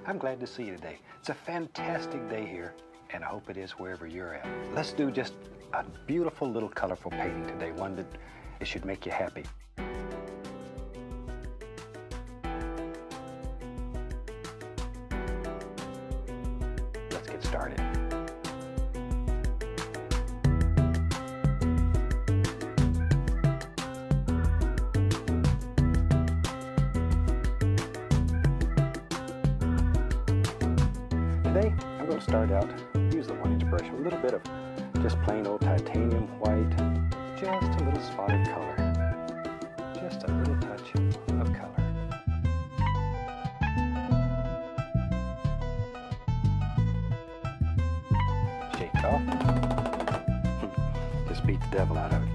I'm glad to see you today. It's a fantastic day here, and I hope it is wherever you're at. Let's do just a beautiful little colorful painting today, one that it should make you happy. Let's get started. Today, I'm going to start out, use the 1-inch brush, a little bit of just plain old titanium white, just a little spot of color, just a little touch of color. Shake it off, just beat the devil out of it.